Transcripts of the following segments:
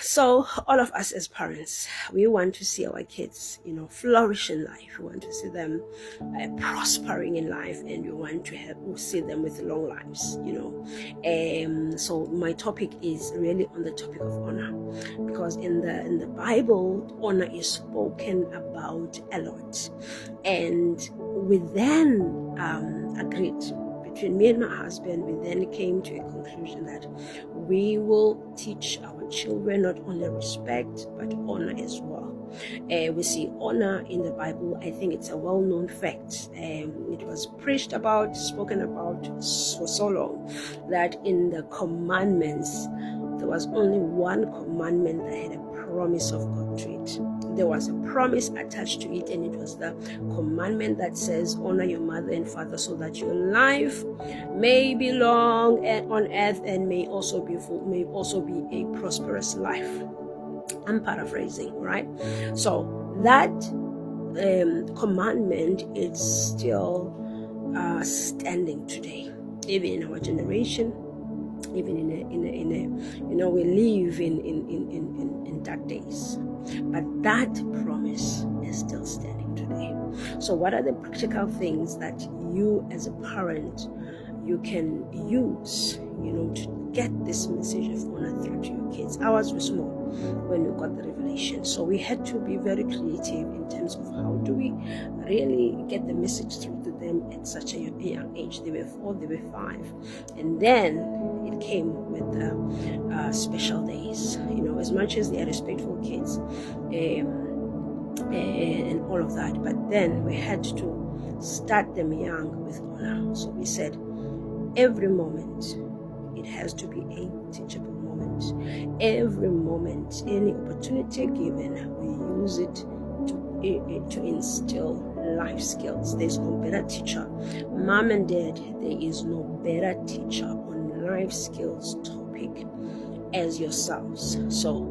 So all of us as parents, we want to see our kids, flourish in life. We want to see them prospering in life, and we want to see them with long lives. So my topic is really on the topic of honor, because in the Bible, honor is spoken about a lot, and we then agreed. Between me and my husband, we then came to a conclusion that we will teach our children not only respect but honor as well. We see honor in the Bible. I think it's a well-known fact. It was preached about, spoken about for so long, that in the commandments, there was only one commandment that had a promise of God to it. There was a promise attached to it, and it was the commandment that says, honor your mother and father, so that your life may be long on earth and may also be a prosperous life. I'm paraphrasing, right? So that commandment is still standing today, even in our generation. Even we live in dark days, but that promise is still standing today. So what are the practical things that you as a parent you can use to get this message of honor through to your kids? Ours was small when we got the revelation, so we had to be very creative in terms of how do we really get the message through to them at such a young age. They were 4, they were 5, and then it came with the special days, as much as they are respectful kids and all of that, but then we had to start them young with honor. So we said every moment it has to be a teachable moment. Every moment, any opportunity given, we use it to instill life skills. There's no better teacher. Mom and dad, there is no better teacher on life skills topic as yourselves. So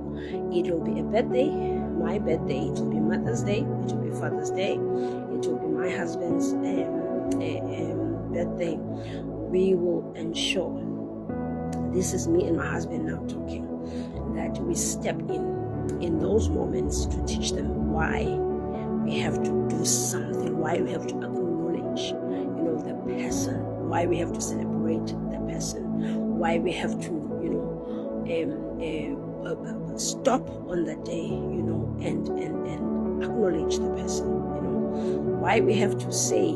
it will be a birthday, my birthday, it will be Mother's Day, it will be Father's Day, it will be my husband's birthday. We will ensure, this is me and my husband now talking, that we step in those moments to teach them why we have to do something, why we have to acknowledge, the person, why we have to celebrate the person, why we have to, stop on the day, and acknowledge the person, why we have to say,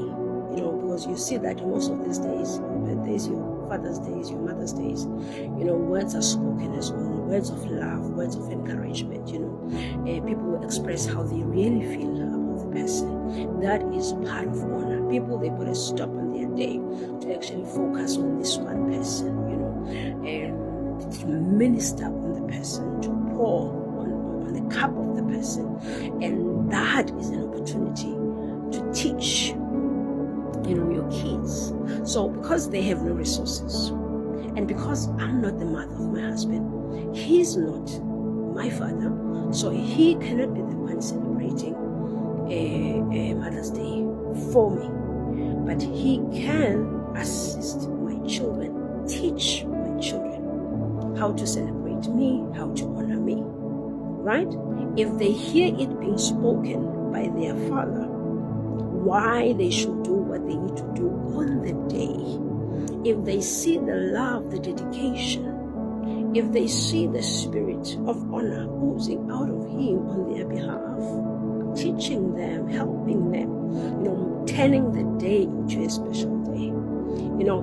because you see that most of these days, your birthdays, your Father's days, your Mother's days, words are spoken as well, words of love, words of encouragement, people will express how they really feel about the person. That is part of honor. People, they put a stop on their day to actually focus on this one person, and to minister on the person, to pour on the cup of the person, and that is an opportunity to teach your kids. So because they have no resources, and because I'm not the mother of my husband, he's not my father, so he cannot be the one celebrating a Mother's Day for me, but he can assist my children, teach my children how to celebrate me, how to honor me, right? If they hear it being spoken by their father, why they should do what they need to do on the day, if they see the love, the dedication, if they see the spirit of honor oozing out of him on their behalf, teaching them, helping them, turning the day into a special day,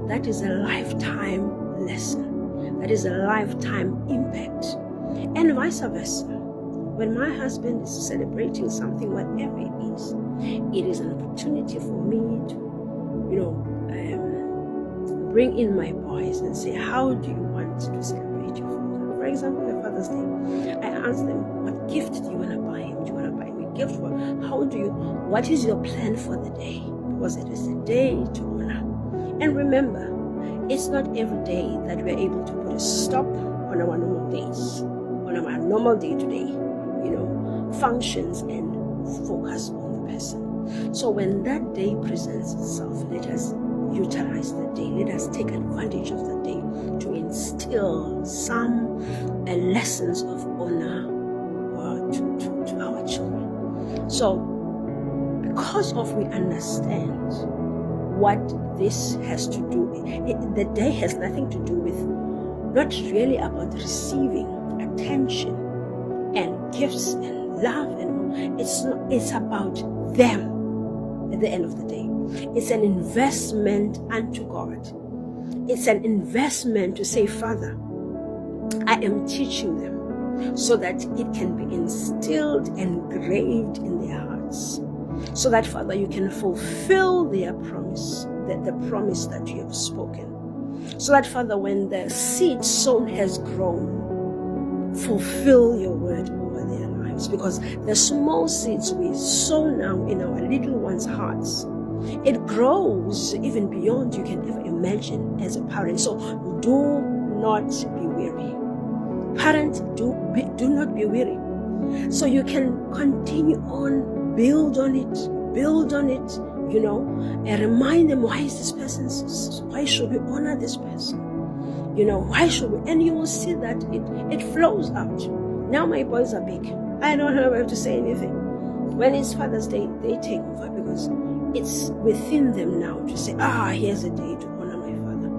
that is a lifetime lesson, that is a lifetime impact, and vice versa. When my husband is celebrating something, whatever it is an opportunity for me to, bring in my boys and say, how do you want to celebrate your father? For example, your Father's Day, I ask them, what gift do you want to buy him? Do you want to buy me a gift? What is your plan for the day? Because it is a day to honor. And remember, it's not every day that we're able to put a stop on our normal days, on our normal day-to-day, functions, and focus on the person. So when that day presents itself, let us utilize the day. Let us take advantage of the day to instill some lessons of honor to our children. So, because of we understand what this has to do, the day has nothing to do with, not really about receiving attention and gifts and love, and it's about them at the end of the day. It's an investment unto God. It's an investment to say, Father, I am teaching them so that it can be instilled and engraved in their hearts. So that, Father, you can fulfill their promise, the promise that you have spoken. So that, Father, when the seed sown has grown, fulfill your word over their lives. Because the small seeds we sow now in our little ones' hearts, it grows even beyond you can ever imagine as a parent. So do not be weary. Parent, do not be weary. So you can continue on, build on it, and remind them, why should we honor this person? Why should we? And you will see that it flows out. Now my boys are big. I don't have to say anything. When it's Father's Day, they take over because it's within them now to say, here's a day to honor my father.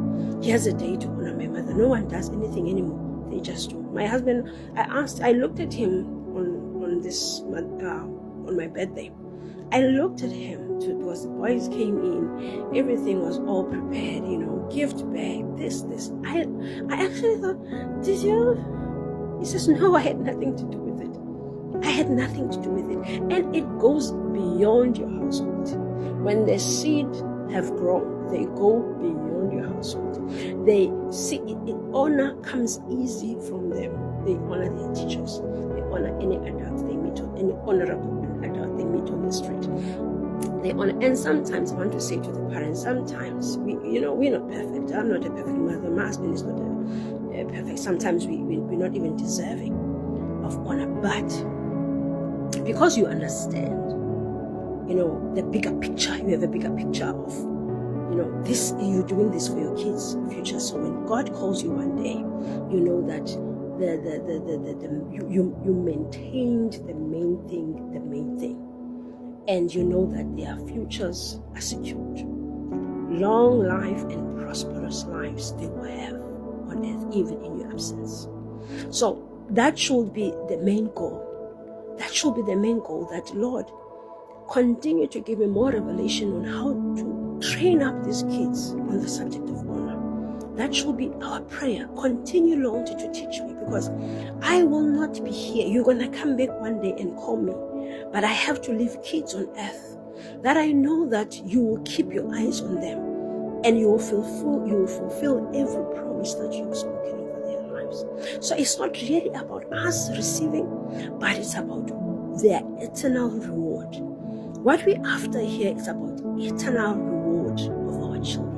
Here's a day to honor my mother. No one does anything anymore. They just do. My husband, I looked at him on my birthday. I looked at him because the boys came in, everything was all prepared, gift bag, this. I actually thought, did you? He says, no, I had nothing to do with it. I had nothing to do with it. And it goes beyond your household. When the seed have grown, they go beyond your household. They see it, honor comes easy from them. They honor their teachers. They honor any adult they meet on, any honorable adult they meet on the street. They honor, and sometimes I want to say to the parents, sometimes we're not perfect. I'm not a perfect mother. My husband is not perfect. Sometimes we're not even deserving of honor. But because you understand, the bigger picture, you have a bigger picture of, this, you're doing this for your kids' future. So when God calls you one day, you know that you maintained the main thing, and you know that their futures are secured. Long life and prosperous lives they will have on earth, even in your absence. So that should be the main goal. That should be the main goal, that Lord, continue to give me more revelation on how to train up these kids on the subject of honor. That should be our prayer. Continue, Lord, to teach me, because I will not be here. You're going to come back one day and call me. But I have to leave kids on earth that I know that you will keep your eyes on them, and you will fulfill every promise that you've spoken over their lives. So it's not really about us receiving, but it's about their eternal reward. What we after here is about eternal reward of our children.